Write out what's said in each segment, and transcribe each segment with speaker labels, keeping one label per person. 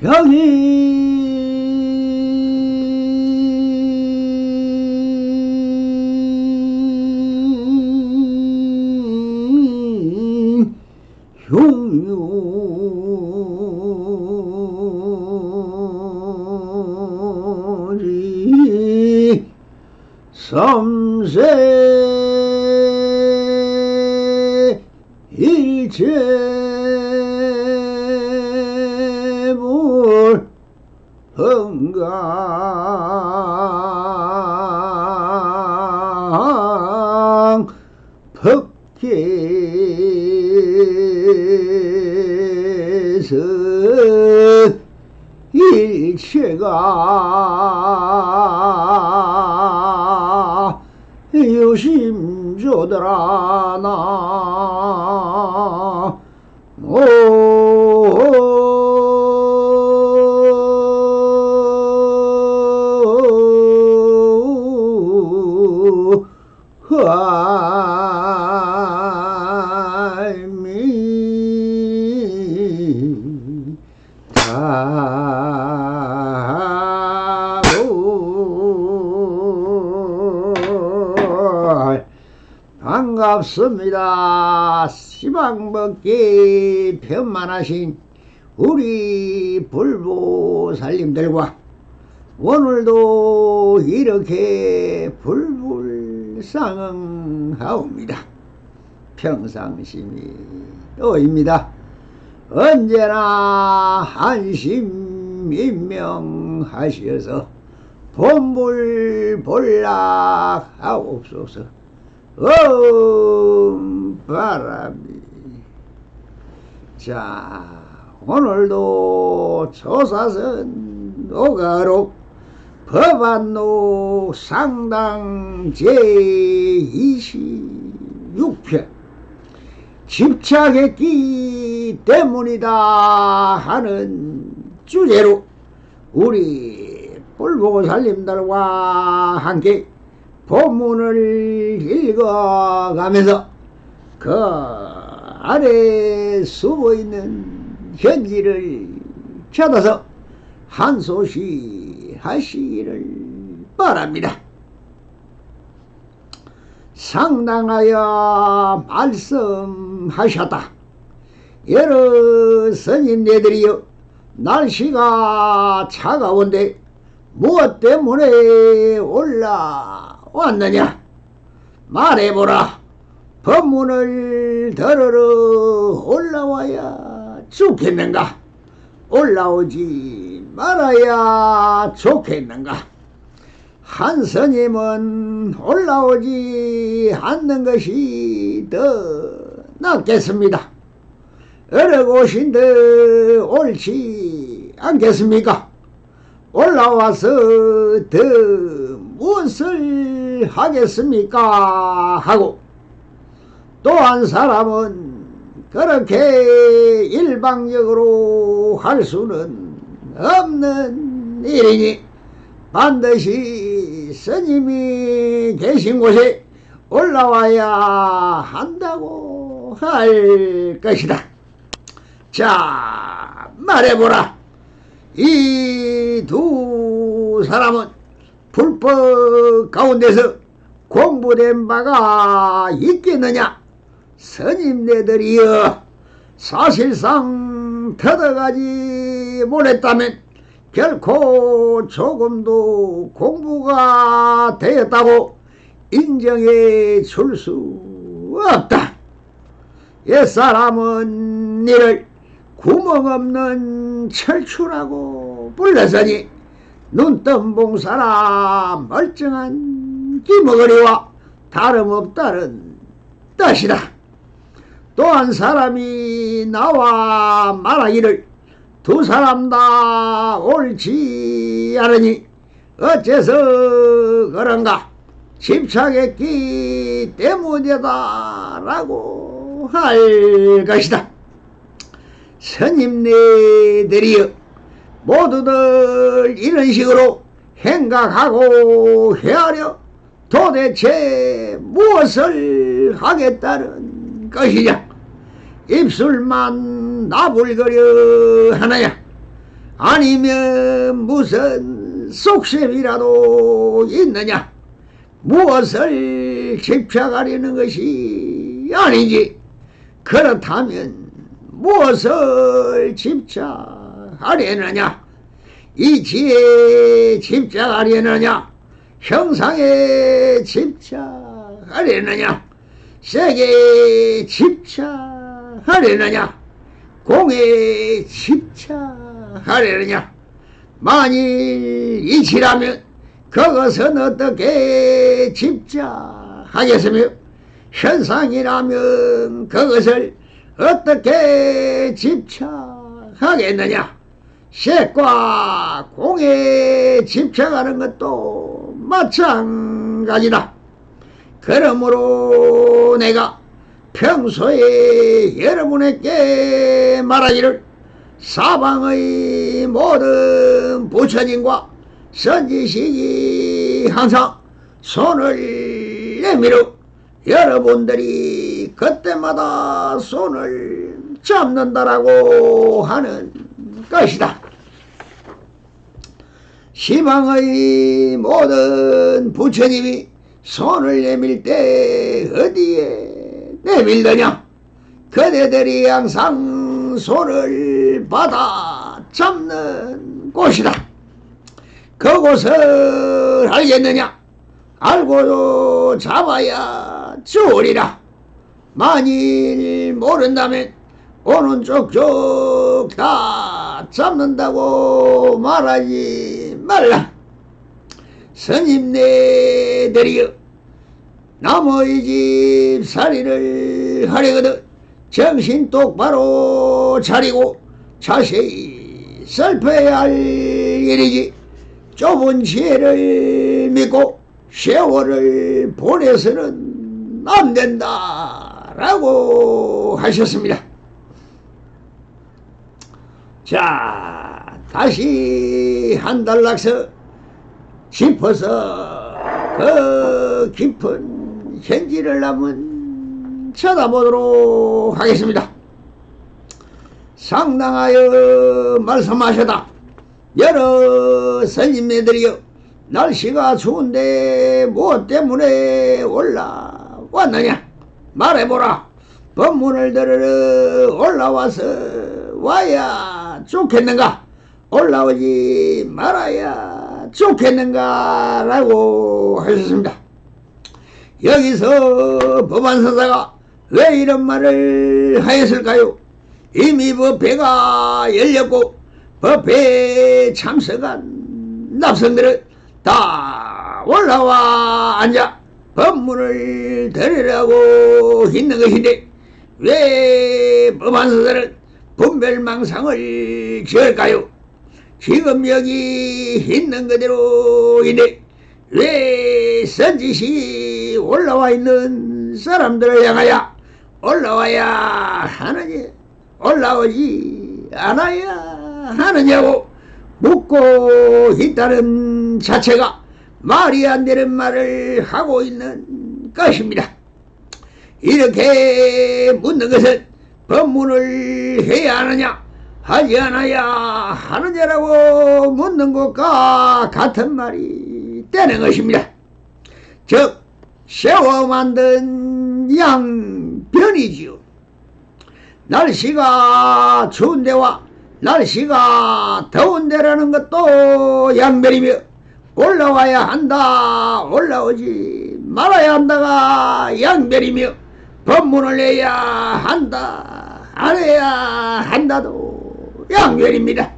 Speaker 1: 여기 흉유리 삼세 일체불 흥강 법계선 일체가 유심조더라 나 반갑습니다. 시방먹기 편만하신 우리 불보살님들과 오늘도 이렇게 불불상응하옵니다. 평상심이 또입니다. 언제나 안심인명하시어서 본불본락하옵소서. 바람이. 자, 오늘도 조사선 노가로 법안록 상당 제26편 집착했기 때문이다 하는 주제로 우리 불보살님들과 함께 본문을 읽어가면서 그 아래 숨어 있는 현지를 찾아서 한 소식 하시기를 바랍니다. 상당하여 말씀하셨다. 여러 스님네들이여, 날씨가 차가운데 무엇 때문에 올라왔느냐? 말해보라. 법문을 들으러 올라와야 좋겠는가? 올라오지 말아야 좋겠는가? 한 스님은 올라오지 않는 것이 더 낫겠습니다. 어려고신데 옳지 않겠습니까? 올라와서 더 무엇을 하겠습니까? 하고 또 한 사람은 그렇게 일방적으로 할 수는 없는 일이니 반드시 스님이 계신 곳에 올라와야 한다고 할 것이다. 자, 말해보라. 이 두 사람은 불법 가운데서 공부된 바가 있겠느냐? 스님네들이여, 사실상 터득하지 못했다면 결코 조금도 공부가 되었다고 인정해 줄 수 없다. 옛사람은 이를 구멍 없는 철추라고 불렀으니 눈뜬봉사라 멀쩡한 기머거리와 다름없다는 뜻이다. 또 한 사람이 나와 말하기를 두 사람 다 옳지 않으니 어째서 그런가? 집착했기 때문이다 라고 할 것이다. 스님네들이여, 모두들 이런 식으로 생각하고 헤아려 도대체 무엇을 하겠다는 것이냐? 입술만 나불거려 하나야? 아니면 무슨 속셈이라도 있느냐? 무엇을 집착하려는 것이 아니지. 그렇다면 무엇을 집착하려느냐? 이치에 집착하려느냐? 형상에 집착하려느냐? 색에 집착하려느냐? 공에 집착하려느냐? 만일 이치라면 그것은 어떻게 집착하겠으며, 현상이라면 그것을 어떻게 집착하겠느냐? 색과 공에 집착하는 것도 마찬가지다. 그러므로 내가 평소에 여러분에게 말하기를, 사방의 모든 부처님과 선지식이 항상 손을 내밀어 여러분들이 그때마다 손을 잡는다라고 하는 것이다. 시방의 모든 부처님이 손을 내밀 때 어디에 내밀느냐? 그대들이 항상 손을 받아 잡는 곳이다. 그곳을 알겠느냐? 알고 잡아야 좋으리라. 만일 모른다면 오는 쪽쪽 다 잡는다고 말하지 말라. 스님네들이여, 남의 집 살이를 하려거든 정신 똑바로 차리고 자세히 살펴야 할 일이지, 좁은 지혜를 믿고 세월을 보내서는 안 된다라고 하셨습니다. 자, 다시 한 단락서 짚어서 그 깊은 현지를 한번 쳐다보도록 하겠습니다. 상당하여 말씀하셨다. 여러 스님네들이여, 날씨가 추운데 무엇 때문에 올라왔느냐? 말해보라. 법문을 들으러 올라와서 와야 좋겠는가? 올라오지 말아야 좋겠는가? 라고 하셨습니다. 여기서 법안서사가 왜 이런 말을 하였을까요? 이미 법회가 열렸고 법회에 참석한 납선들은 다 올라와 앉아 법문을 들으라고 있는 것인데, 왜 법안서사는 분별망상을 지을까요? 지금 여기 있는 그대로인데 왜 선지식이 올라와 있는 사람들을 향하여 올라와야 하느냐, 올라오지 않아야 하느냐고 묻고 있다는 자체가 말이 안 되는 말을 하고 있는 것입니다. 이렇게 묻는 것은 법문을 해야 하느냐 하지 않아야 하느냐라고 묻는 것과 같은 말이 되는 것입니다. 즉 세워 만든 양변이지요. 날씨가 추운 데와 날씨가 더운 데라는 것도 양변이며, 올라와야 한다, 올라오지 말아야 한다가 양변이며, 법문을 해야 한다, 안 해야 한다도 양변입니다.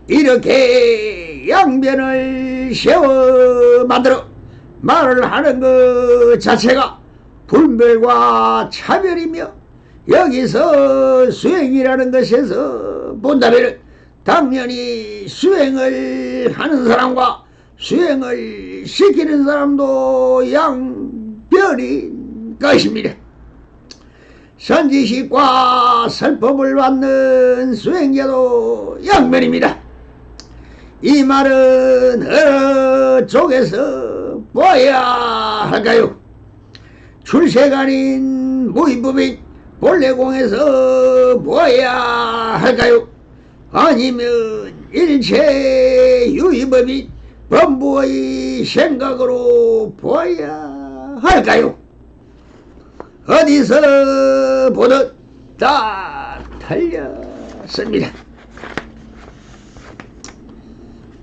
Speaker 1: 이렇게 양변을 세워 만들어 말을 하는 것 자체가 분별과 차별이며, 여기서 수행이라는 것에서 본다면 당연히 수행을 하는 사람과 수행을 시키는 사람도 양변인 것입니다. 선지식과 설법을 받는 수행자도 양변입니다. 이 말은 어느 쪽에서 보아야 할까요? 출세간인 무인법인 본래공에서 보아야 할까요? 아니면 일체 유의법인 범부의 생각으로 보아야 할까요? 어디서 보든 다 틀렸습니다.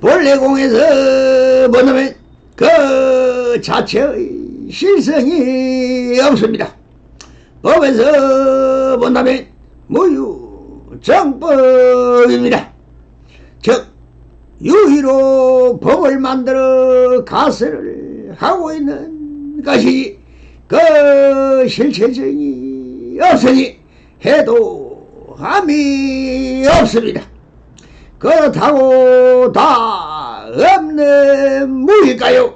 Speaker 1: 본래 공에서 본다면 그 자체의 실성이 없습니다. 법에서 본다면 무유정법입니다. 즉 유의로 법을 만들어 가설을 하고 있는 것이지 그 실체성이 없으니 해도 함이 없습니다. 그렇다고 다 없는 무일까요?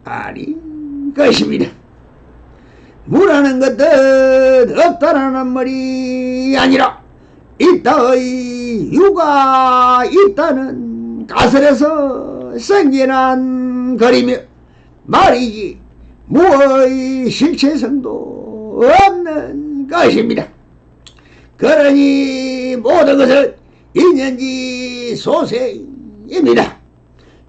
Speaker 1: 아닌 것입니다. 무라는 것은 없다라는 말이 아니라 있다의 유가 있다는 가설에서 생겨난 거리며 말이지 무의 실체성도 없는 것입니다. 그러니 모든 것은 인연지 소생입니다.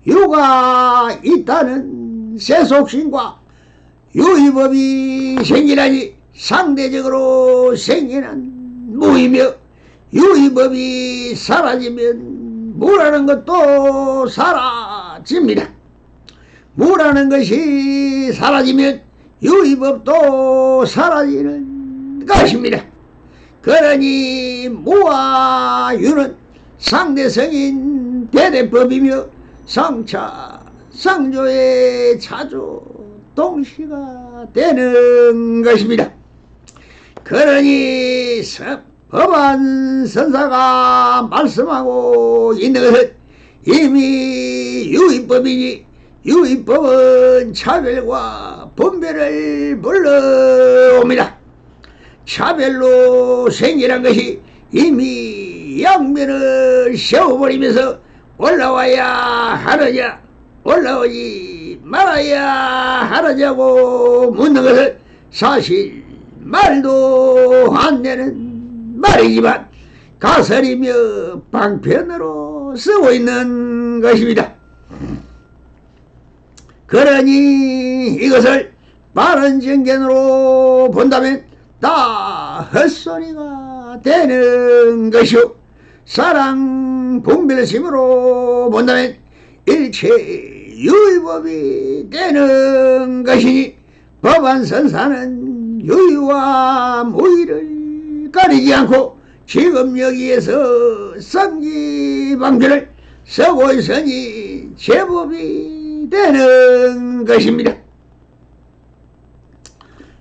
Speaker 1: 유가 있다는 세속신과 유의법이 생기나니 상대적으로 생기는 무이며 유의법이 사라지면 무라는 것도 사라집니다. 무라는 것이 사라지면 유의법도 사라지는 것입니다. 그러니 무와 유는 상대성인 대대법이며 성차 성조의 차조 동시가 되는 것입니다. 그러니 법안 선사가 말씀하고 있는 것은 이미 유의법이니 유의법은 차별과 분별을 불러옵니다. 차별로 생기란 것이 이미 양면을 세워버리면서 올라와야 하느냐 올라오지 말아야 하느냐고 묻는 것은 사실 말도 안 되는 말이지만 가설이며 방편으로 쓰고 있는 것입니다. 그러니 이것을 바른 정견으로 본다면 다 헛소리가 되는 것이요 사랑 분별심으로 본다면 일체 유의법이 되는 것이니 법안 선사는 유의와 무의를 가리지 않고 지금 여기에서 성기방편을 쓰고 있으니 제법이 되는 것입니다.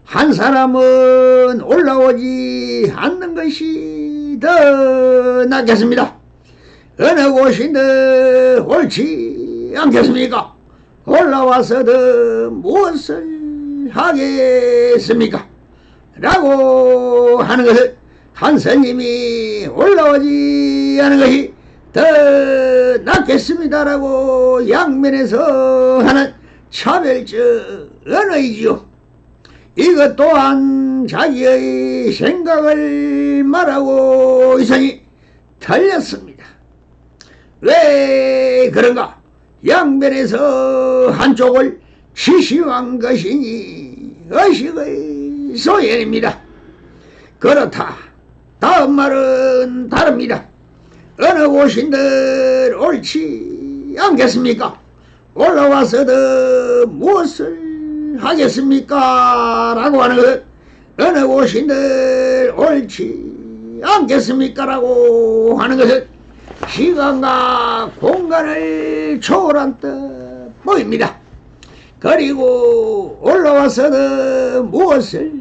Speaker 1: 한 사람은 올라오지 않는 것이 더 낫겠습니다. 어느 곳인데 옳지 않겠습니까? 올라와서도 무엇을 하겠습니까? 라고 하는 것은 한 스님이 올라오지 않은 것이 더 낫겠습니다라고 양면에서 하는 차별적 언어이지요. 이것 또한 자기의 생각을 말하고 있으니 틀렸습니다. 왜 그런가? 양면에서 한쪽을 시시한 것이니 의식의 소연입니다. 그렇다. 다음 말은 다릅니다. 어느 곳인들 옳지 않겠습니까? 올라와서도 무엇을 하겠습니까? 라고 하는 것 어느 곳인들 옳지 않겠습니까? 라고 하는 것은 시간과 공간을 초월한 뜻 보입니다. 그리고 올라와서도 무엇을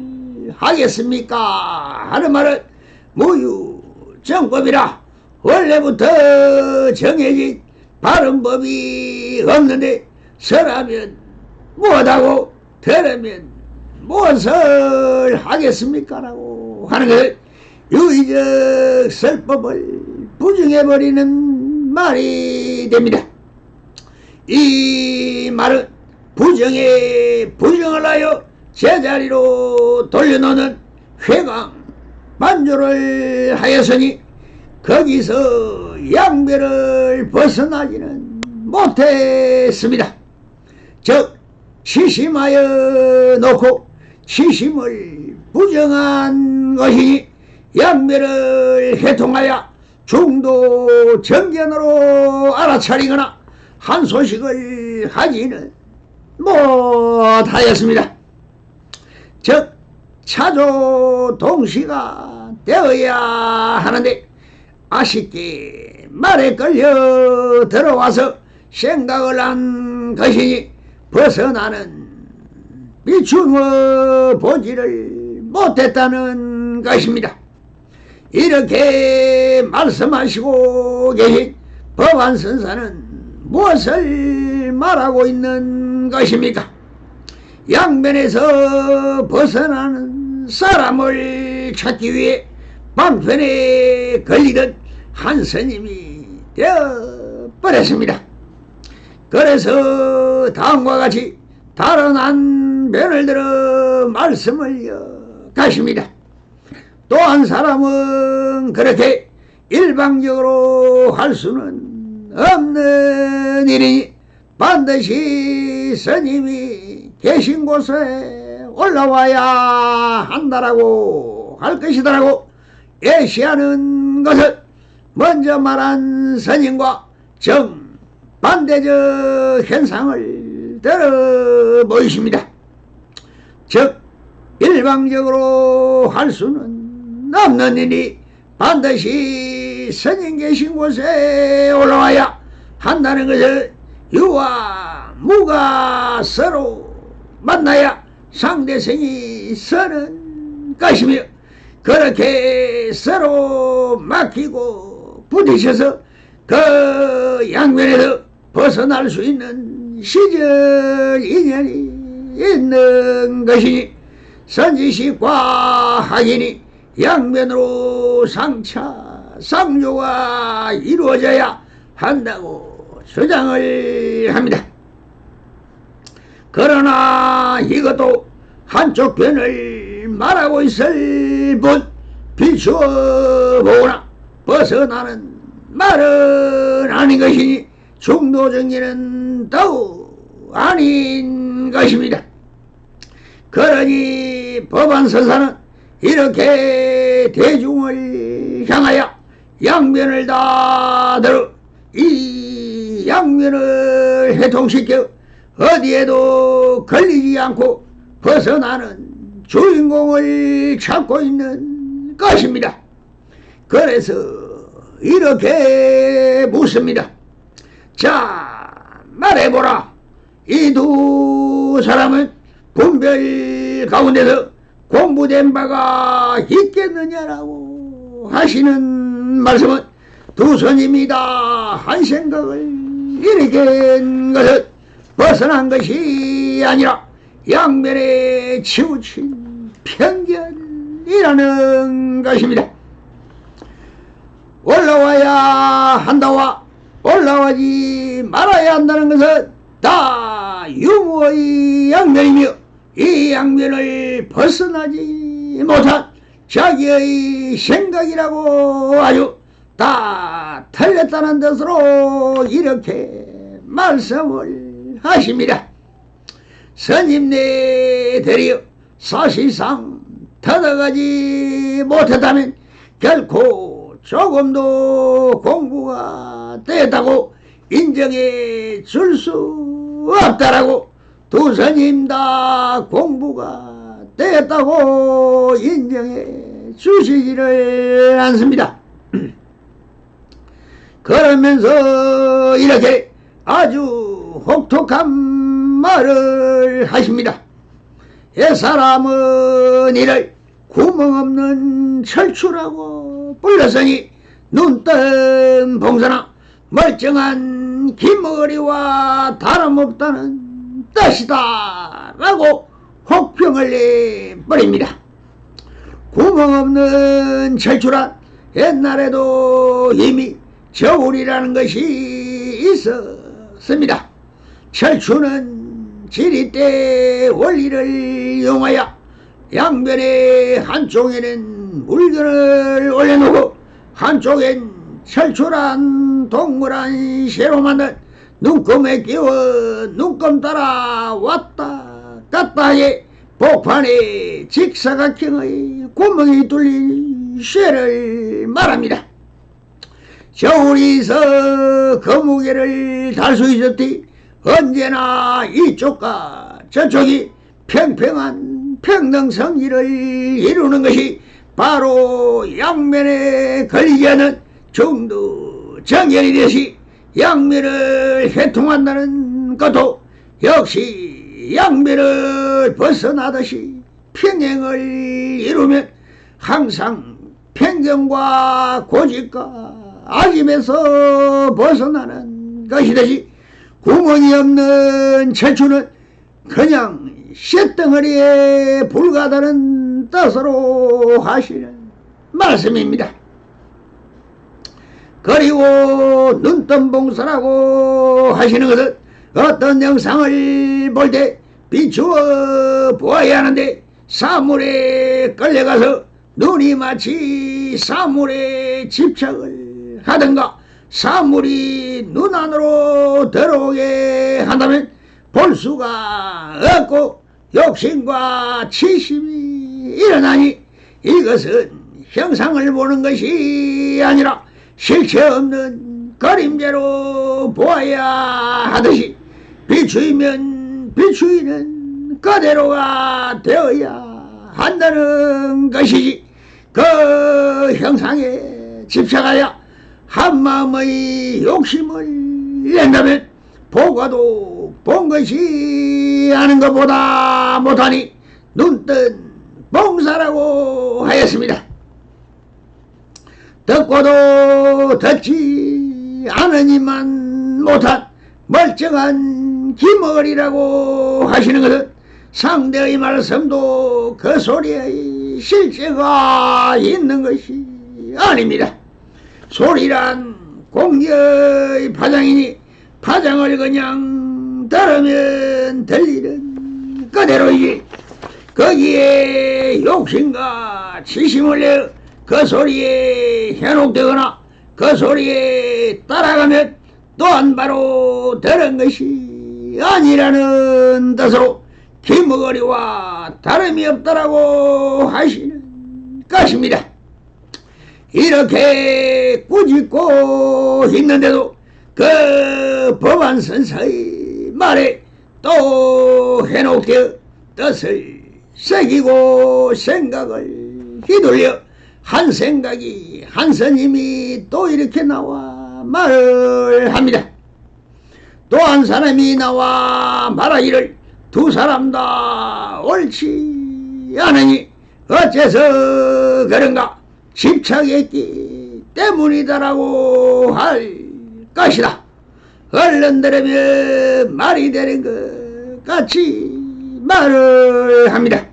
Speaker 1: 하겠습니까? 하는 말은 무유정법이라 원래부터 정해진 바른 법이 없는데 설하면 무엇하고 들으면 무엇을 하겠습니까? 라고 하는 것을 유의적 설법을 부정해버리는 말이 됩니다. 이 말은 부정에 부정을 하여 제자리로 돌려놓는 회강 만조를 하였으니 거기서 양면을 벗어나지는 못했습니다. 즉 시심하여 놓고 시심을 부정한 것이니 양면을 해통하여 중도 정견으로 알아차리거나 한 소식을 하지는 못하였습니다. 즉 차조 동시가 되어야 하는데 아쉽게 말에 끌려 들어와서 생각을 한 것이니 벗어나는 비추어 보지를 못했다는 것입니다. 이렇게 말씀하시고 계신 법안선사는 무엇을 말하고 있는 것입니까? 양면에서 벗어나는 사람을 찾기 위해 방편에 걸리던 한 스님이 되어버렸습니다. 그래서 다음과 같이 다른 한 면을 들어 말씀을 가십니다. 또 한 사람은 그렇게 일방적으로 할 수는 없는 일이니 반드시 스님이 계신 곳에 올라와야 한다라고 할 것이더라고 예시하는 것은 먼저 말한 스님과 정반대적 현상을 들어 보이십니다. 즉 일방적으로 할 수는 없는 일이 반드시 스님 계신 곳에 올라와야 한다는 것을 유와 무가 서로 만나야 상대성이 서는 것이며 그렇게 서로 막히고 부딪혀서 그 양면에서 벗어날 수 있는 시절 인연이 있는 것이니 선지식과 학인이 양면으로 상조가 이루어져야 한다고 주장을 합니다. 그러나 이것도 한쪽 편을 말하고 있을 뿐 비추어 보거나 벗어나는 말은 아닌 것이니 중도정리는 더욱 아닌 것입니다. 그러니 법안선사는 이렇게 대중을 향하여 양면을 다 들어 이 양면을 해통시켜 어디에도 걸리지 않고 벗어나는 주인공을 찾고 있는 것입니다. 그래서 이렇게 묻습니다. 자, 말해보라. 이 두 사람은 분별 가운데서 공부된 바가 있겠느냐라고 하시는 말씀은 두 스님이 다 한 생각을 일으킨 것은 벗어난 것이 아니라 양면에 치우친 편견이라는 것입니다. 올라와야 한다와 올라가지 말아야 한다는 것은 다 유무의 양면이며 이 양면을 벗어나지 못한 자기의 생각이라고 아주 다 틀렸다는 뜻으로 이렇게 말씀을 하십니다. 스님네 대리여 사실상 터득하지 못했다면 결코 조금도 공부가 됐다고 인정해 줄 수 없다라고 두 스님 다 공부가 됐다고 인정해 주시지를 않습니다. 그러면서 이렇게 아주 혹독한 말을 하십니다. 이 사람은 이를 구멍 없는 철추라고 불렀으니 눈뜬 봉사나 멀쩡한 김어리와 다름없다는 뜻이다 라고 혹평을 내버립니다. 구멍 없는 철추란 옛날에도 이미 저울이라는 것이 있었습니다. 철추는 지리대 원리를 이용하여 양면에 한쪽에는 물건을 올려놓고 한쪽엔 철출한 동그란 새로 만든 눈금에 끼워 눈금 따라 왔다 갔다 해 복판에 직사각형의 구멍이 뚫린 쇠를 말합니다. 겨울이서 그 무게를 달 수 있었지. 언제나 이쪽과 저쪽이 평평한 평등성리를 이루는 것이 바로 양면에 걸리지 않는 중도 정연이 되시 양면을 해통한다는 것도 역시 양면을 벗어나듯이 평행을 이루면 항상 편견과 고집과 아집에서 벗어나는 것이듯이 구멍이 없는 철추는 그냥 쇳덩어리에 불과하다는 뜻으로 하시는 말씀입니다. 그리고 눈뜬봉사라고 하시는 것은 어떤 영상을 볼 때 비추어 보아야 하는데 사물에 끌려가서 눈이 마치 사물에 집착을 하든가 사물이 눈 안으로 들어오게 한다면 볼 수가 없고 욕심과 치심이 일어나니 이것은 형상을 보는 것이 아니라 실체 없는 그림자로 보아야 하듯이 비추이면 비추이는 그대로가 되어야 한다는 것이지. 그 형상에 집착하여 한마음의 욕심을 낸다면 보고도 본 것이 아는 것보다 못하니 눈뜬 봉사라고 하였습니다. 듣고도 듣지 않으니만 못한 멀쩡한 기머리라고 하시는 것은 상대의 말씀도 그 소리의 실체가 있는 것이 아닙니다. 소리란 공기의 파장이니 파장을 그냥 들으면 들리는 그대로이지 거기에 욕심과 치심을 내어 그 소리에 현혹되거나 그 소리에 따라가면 또한 바로 들은 것이 아니라는 뜻으로 기머거리와 다름이 없다라고 하시는 것입니다. 이렇게 꾸짖고 있는데도 그 법안 선사의 말에 또 해놓게 뜻을 새기고 생각을 휘둘려 한 생각이 한 스님이 또 이렇게 나와 말을 합니다. 또 한 사람이 나와 말하기를 두 사람 다 옳지 않으니 어째서 그런가 집착했기 때문이다라고 할 것이다. 얼른 들으면 말이 되는 것 같이 말을 합니다.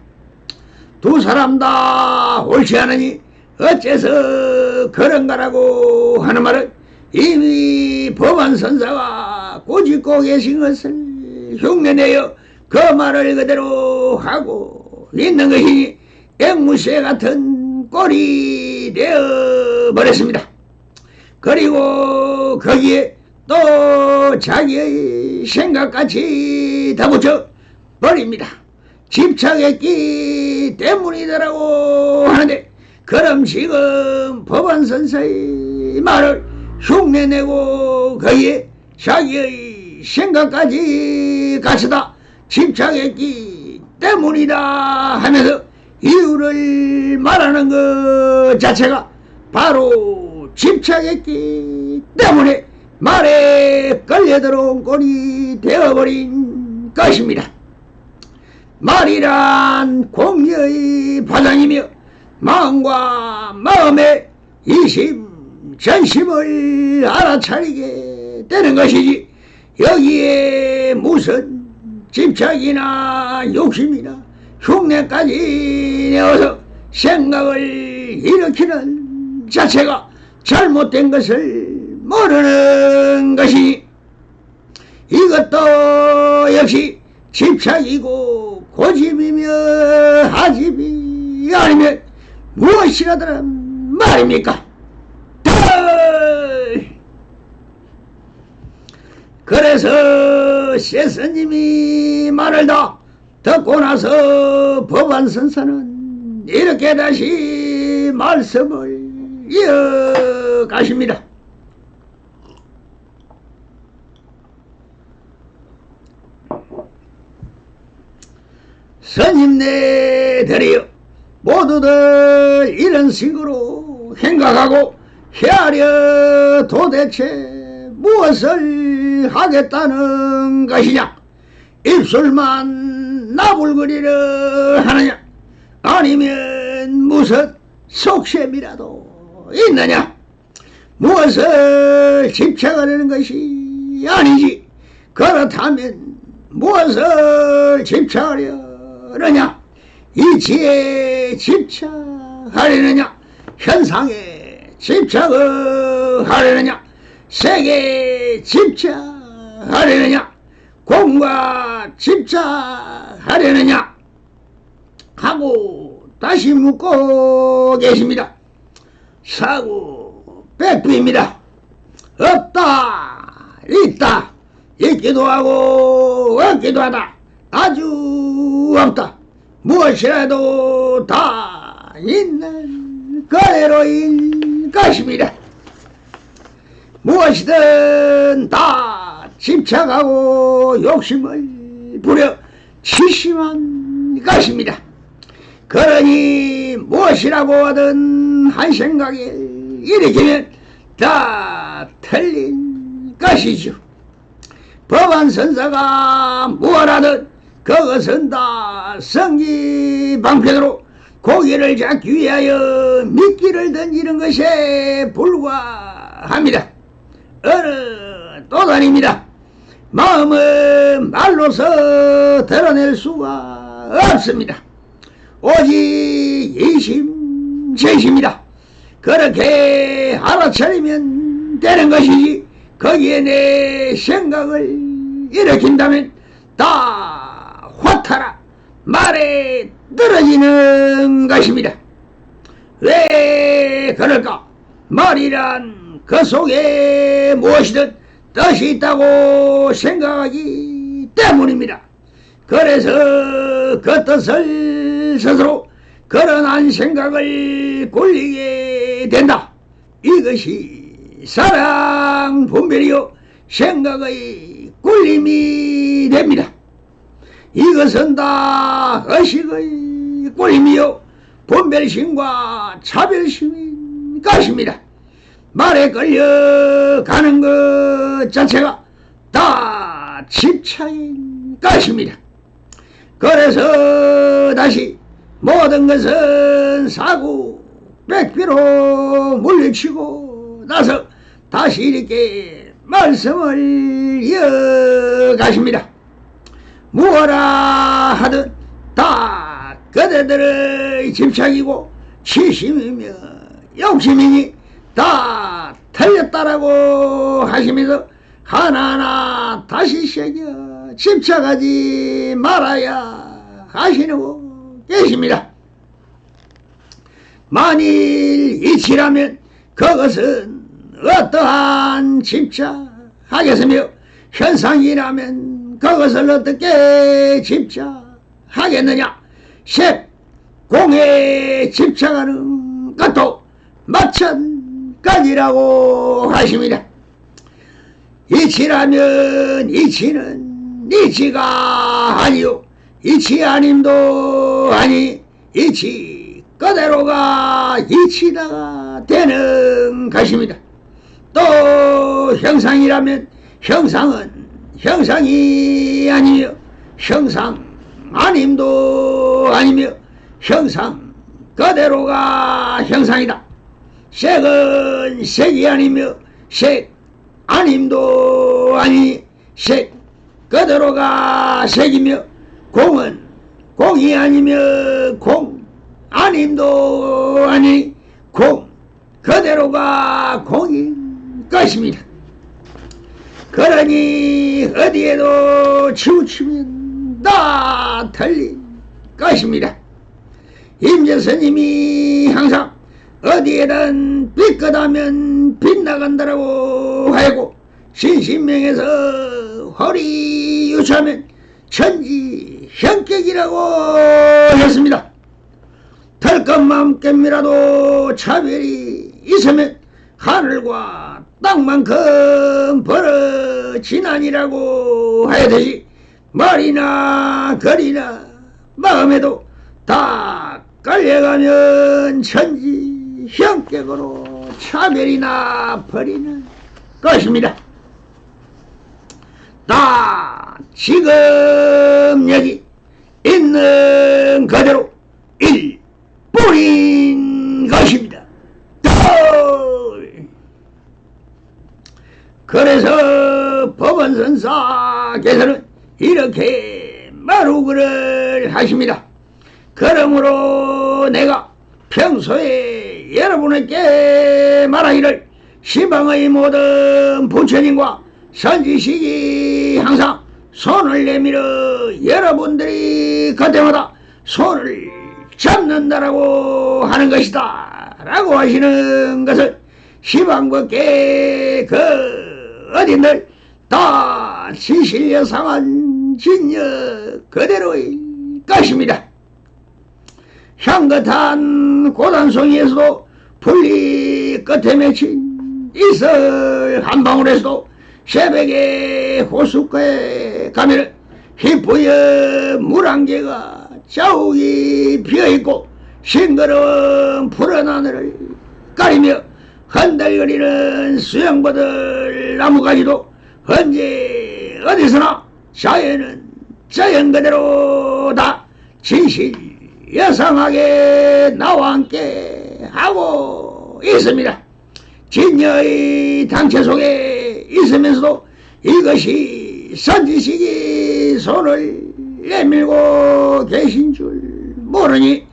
Speaker 1: 두 사람 다 옳지 않으니 어째서 그런가라고 하는 말은 이미 법안 선사가 꾸짖고 계신 것을 흉내내어 그 말을 그대로 하고 있는 것이니 앵무새 같은 꼴이 되어버렸습니다. 그리고 거기에 또 자기의 생각같이 덧붙여 버립니다. 집착했기 때문이더라고 하는데 그럼 지금 법안 선사의 말을 흉내내고 거기에 자기의 생각까지 같이다 집착했기 때문이다 하면서 이유를 말하는 것 자체가 바로 집착했기 때문에 말에 끌려들어온 꼴이 되어버린 것입니다. 말이란 공의의 바탕이며 마음과 마음의 이심 전심을 알아차리게 되는 것이지 여기에 무슨 집착이나 욕심이나 흉내까지 내어서 생각을 일으키는 자체가 잘못된 것을 모르는 것이니 이것도 역시 집착이고 고집이며 하집이 아니면 무엇이라더란 말입니까? 그래서 세스님이 말을 다 듣고 나서 법안선사는 이렇게 다시 말씀을 이어가십니다. 스님네들이여, 모두들 이런 식으로 생각하고 헤아려 도대체 무엇을 하겠다는 것이냐? 입술만 나불거리려 하느냐? 아니면 무슨 속셈이라도 있느냐? 무엇을 집착하려는 것이 아니지. 그렇다면 무엇을 집착하려느냐? 이치에 집착하려느냐? 현상에 집착하려느냐? 색에 집착하려느냐? 공과 집착하려느냐? 하고 다시 묻고 계십니다. 사구 백부입니다. 없다, 있다, 있기도 하고 없기도 하다, 아주 없다, 무엇이라도 다 있는 그대로인 것입니다. 무엇이든 다 집착하고 욕심을 부려 치심한 것입니다. 그러니 무엇이라고 하든 한 생각에 일으키면 다 틀린 것이죠. 법안선사가 무엇하든 그것은 다 성기방편으로 고기를 잡기 위하여 미끼를 던지는 것에 불과합니다. 어느 도단입니다. 마음은 말로서 드러낼 수가 없습니다. 오직 이심제심이다. 그렇게 알아차리면 되는 것이지, 거기에 내 생각을 일으킨다면 다 화타라 말에 떨어지는 것입니다. 왜 그럴까? 말이란 그 속에 무엇이든 뜻이 있다고 생각하기 때문입니다. 그래서 그 뜻을 스스로 거론한 생각을 굴리게 된다. 이것이 사랑 분별이요 생각의 굴림이 됩니다. 이것은 다 의식의 굴림이요 분별심과 차별심인 것입니다. 말에 끌려가는 것 자체가 다 집착인 것입니다. 그래서 다시 모든 것은 사구 백비로 물리치고 나서 다시 이렇게 말씀을 이어가십니다. 무엇라 하든 다 그대들의 집착이고 치심이며 욕심이니 다 틀렸다라고 하시면서 하나하나 다시 새겨 집착하지 말아야 하시는 계십니다. 만일 이치라면 그것은 어떠한 집착하겠으며 현상이라면 그것을 어떻게 집착하겠느냐? 색, 공에 집착하는 것도 마찬가지라고 하십니다. 이치라면 이치는 이치가 아니요 이치 아님도 아니 이치 그대로가 이치다가 되는 것입니다. 또 형상이라면 형상은 형상이 아니며 형상 아님도 아니며 형상 그대로가 형상이다. 색은 색이 아니며 색 아님도 아니 색 그대로가 색이며 공은 공이 아니며 공 아님도 아니 공 그대로가 공인 것입니다. 그러니 어디에도 치우치면 다 틀린 것입니다. 임재스님이 항상 어디에든 빛껏하면 빛나간다라고 하고 신신명에서 허리 유추하면 천지 형격이라고 했습니다. 털것만 깹이라도 차별이 있으면 하늘과 땅만큼 벌어지나니라고 해야 되지. 말이나 거리나 마음에도 다 깔려가면 천지 형격으로 차별이나 버리는 것입니다. 다 지금 여기 있는 그대로 일뿐인 것입니다. 그래서 법원선사께서는 이렇게 마루그를 하십니다. 그러므로 내가 평소에 여러분에게 말하기를 시방의 모든 부처님과 선지식이 항상 손을 내밀어 여러분들이 그때마다 손을 잡는다라고 하는 것이다 라고 하시는 것을 시방법계 그 어딘들 다 진실여상한 진여 그대로의 것입니다. 향긋한 고단송이에서도 분리 끝에 맺힌 이슬 한 방울에서도 새벽에 호숫가에 가면 희뿌연 물 한 개가 자욱이 피어있고 싱그러운 푸른 하늘을 가리며 흔들거리는 수영버들 나무가지도 언제 어디서나 자연은 자연 그대로 다 진실여상하게 나와 함께 하고 있습니다. 진여의 당체 속에 있으면서도 이것이 선지식이 손을 내밀고 계신 줄 모르니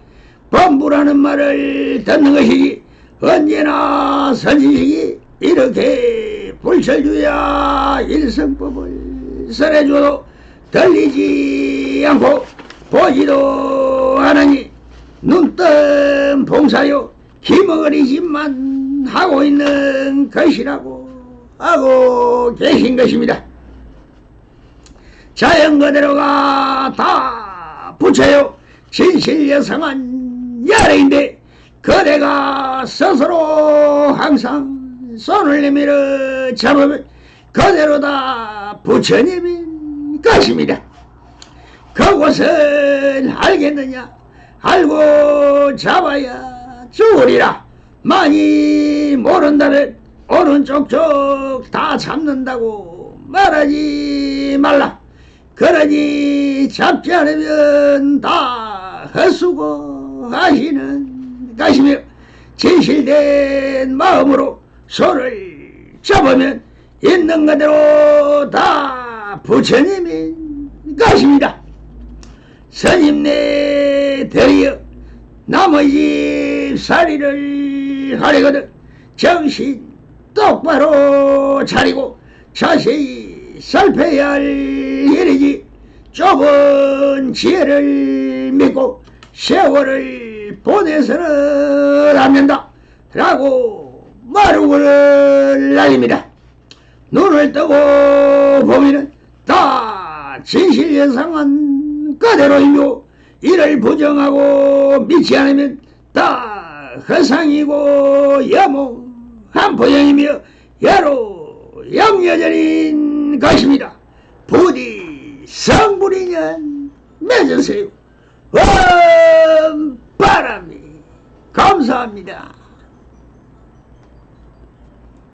Speaker 1: 범부라는 말을 듣는 것이지 언제나 선지식이 이렇게 불철주야 일성법을 설해줘도 들리지 않고 보지도 않으니 눈뜬 봉사요 기머거리짓만 하고 있는 것이라고 하고 계신 것입니다. 자연 그대로가 다 부처요 진실여상한 야래인데 그대가 스스로 항상 손을 내밀어 잡으면 그대로 다 부처님인 것입니다. 그곳을 알겠느냐? 알고 잡아야 좋으리라. 많이 모른다면 오른쪽 쪽 다 잡는다고 말하지 말라. 그러니 잡지 않으면 다 헛수고하시는 것이며 진실된 마음으로 손을 잡으면 있는 그대로 다 부처님인 것입니다. 스님네 드리어 나머지 살이를 하려거든 정신 똑바로 차리고 자세히 살펴야 할 일이지 좁은 지혜를 믿고 세월을 보내서는 안 된다 라고 마루를 날립니다. 눈을 뜨고 보면은 다 진실여상한 그대로이며 이를 부정하고 믿지 않으면 다 허상이고 여몽한 포영이며 여로 영여전인 것입니다. 부디 성불인연 맺으세요. 바람이 감사합니다.